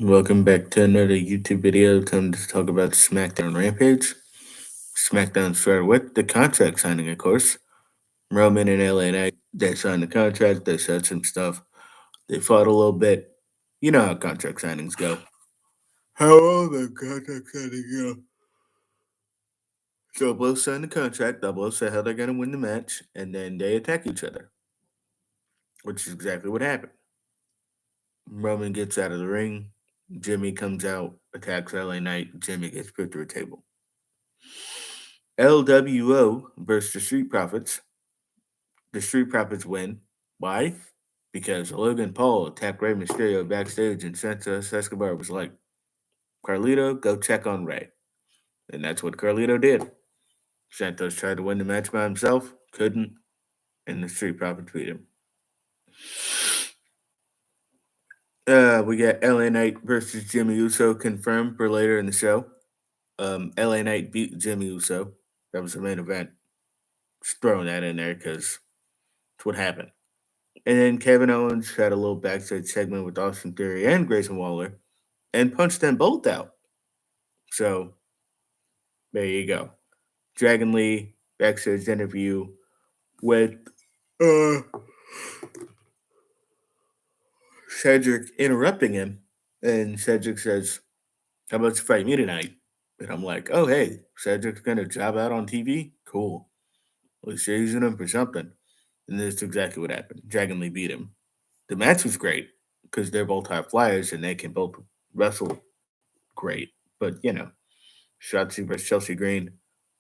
Welcome back to another YouTube video. Time to talk about SmackDown Rampage. SmackDown started with the contract signing, of course. Roman and LA Knight, they signed the contract, they said some stuff, they fought a little bit. You know how contract signings go. How all the contract signings go. So both signed the contract, they both said how they're going to win the match, and then they attack each other, which is exactly what happened. Roman gets out of the ring, Jimmy comes out, attacks LA Knight, Jimmy gets put through a table. LWO versus the Street Profits. The Street Profits win. Why? Because Logan Paul attacked Rey Mysterio backstage, and Santos Escobar was like, Carlito, go check on Rey. And that's what Carlito did. Santos tried to win the match by himself, couldn't, and the Street Profits beat him. We got LA Knight versus Jimmy Uso confirmed for later in the show. LA Knight beat Jimmy Uso. That was the main event. Just throwing that in there because it's what happened. And then Kevin Owens had a little backstage segment with Austin Theory and Grayson Waller and punched them both out. So there you go. Dragon Lee backstage interview with uh, Cedric interrupting him. And Cedric says, how about you fight me tonight? And I'm like, oh, hey, Cedric's going to job out on TV? Cool. At least they're using him for something. And that's exactly what happened. Dragon Lee beat him. The match was great because they're both high flyers and they can both wrestle great. But, Shotzi versus Chelsea Green,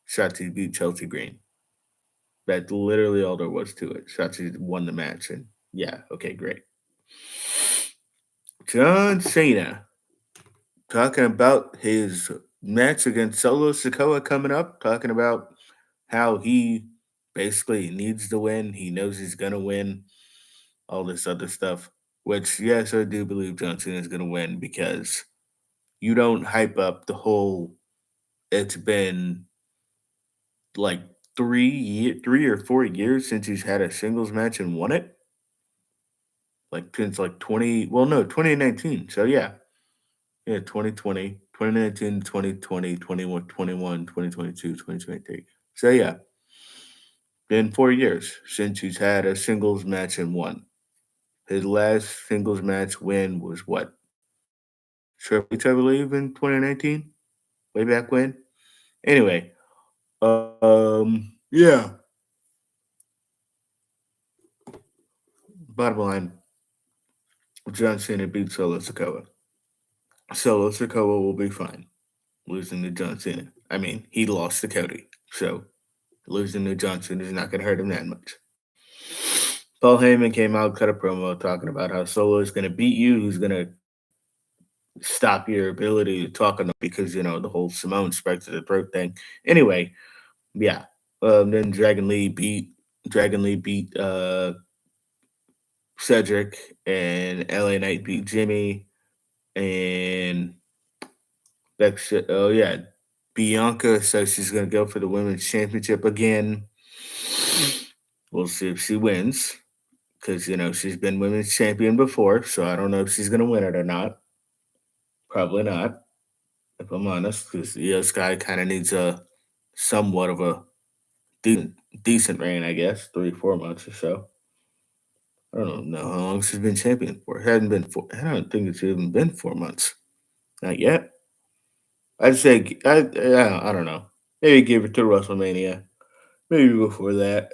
Shotzi beat Chelsea Green. That's literally all there was to it. Shotzi won the match. And yeah, okay, great. John Cena talking about his match against Solo Sikoa coming up, talking about how he basically needs to win. He knows he's going to win, all this other stuff. Which, yes, I do believe John Cena is going to win because you don't hype up the whole. It's been like 3 or 4 years since he's had a singles match and won it. Like since like 20, well, no, 2019. So yeah, 2020, 2019, 2020, 21, 21, 2022, 2023. So yeah, been 4 years since he's had a singles match and won. His last singles match win was what? Triple H, I believe, in 2019, way back when. Anyway, yeah. Bottom line, John Cena beat Solo Sikoa. Solo Sikoa will be fine losing to John Cena. I mean, he lost to Cody, so losing to John Cena is not going to hurt him that much. Paul Heyman came out, cut a promo talking about how Solo is going to beat you, who's going to stop your ability to talk on the because the whole Simone spikes to the throat thing. Anyway, yeah. Then Dragon Lee beat Cedric, and LA Knight beat Jimmy, and oh yeah, Bianca says she's gonna go for the women's championship again. We'll see if she wins because she's been women's champion before, so I don't know if she's gonna win it or not. Probably not, if I'm honest, because Sky kind of needs a somewhat of a decent decent reign, I guess, 3 4 months or so. I don't know how long she's been champion for. It hasn't been four. I don't think it's even been 4 months. Not yet. I'd say I don't know. Maybe give it to WrestleMania. Maybe before that.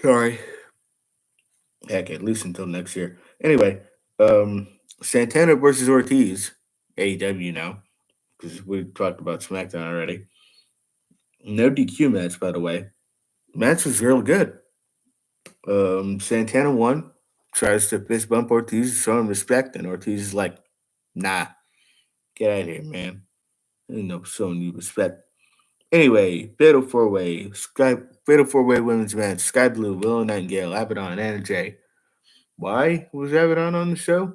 Sorry. Heck, at least until next year. Anyway, um, Santana versus Ortiz, AEW now, because we talked about SmackDown already. No DQ match, by the way. Match was real good. Santana won, tries to fist bump Ortiz to show him respect, and Ortiz is like, nah, get out of here, man. Ain't no showing you respect. Anyway, Fatal Four Way Women's Match: Sky Blue, Willow Nightingale, Abaddon, and Anna Jay. Why was Abaddon on the show?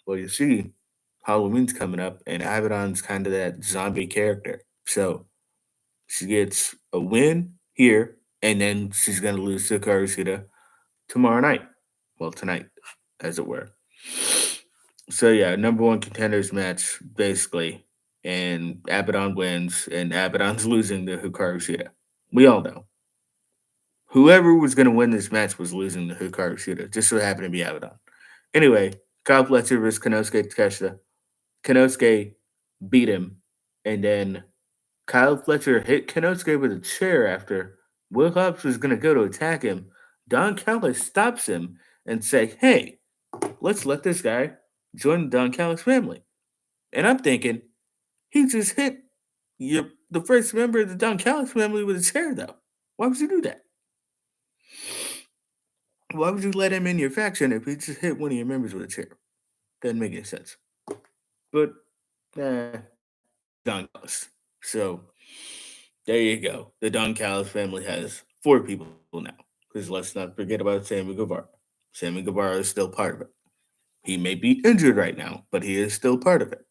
Well, you see, Halloween's coming up, and Abaddon's kind of that zombie character. So she gets a win here, and then she's gonna lose to Karasuda tomorrow night. Well, tonight. as it were. So yeah, number one contenders match basically, and Abaddon wins, and Abaddon's losing to Hikaru Shida. We all know whoever was going to win this match was losing to Hikaru Shida. Just so happened to be Abaddon. Anyway, Kyle Fletcher versus Konosuke Takeshita. Konosuke beat him, and then Kyle Fletcher hit Konosuke with a chair after Will Hobbs was going to go to attack him. Don Callis stops him and say, "Hey, let's let this guy join the Don Callis family." And I'm thinking, he just hit the first member of the Don Callis family with a chair, though. Why would you do that? Why would you let him in your faction if he just hit one of your members with a chair? Doesn't make any sense. But Don Callis. So there you go. The Don Callis family has four people now. Because let's not forget about Sammy Guevara. Sammy Guevara is still part of it. He may be injured right now, but he is still part of it.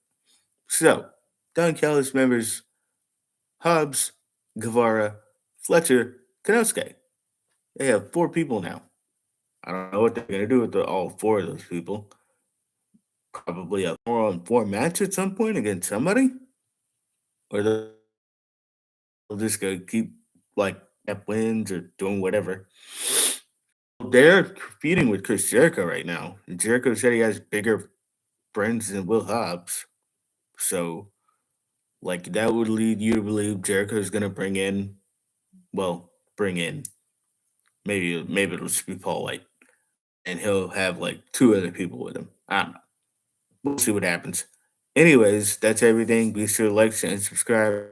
So, Don Callis members Hobbs, Guevara, Fletcher, Konosuke. They have four people now. I don't know what they're going to do with all four of those people. Probably a 4-on-4 match at some point against somebody? Or they'll just go keep like at wins or doing whatever. They're competing with Chris Jericho right now. Jericho said he has bigger friends than Will Hobbs. So, like, that would lead you to believe Jericho is going to bring in, maybe it'll just be Paul White. And he'll have like two other people with him. I don't know. We'll see what happens. Anyways, that's everything. Be sure to like, share, and subscribe.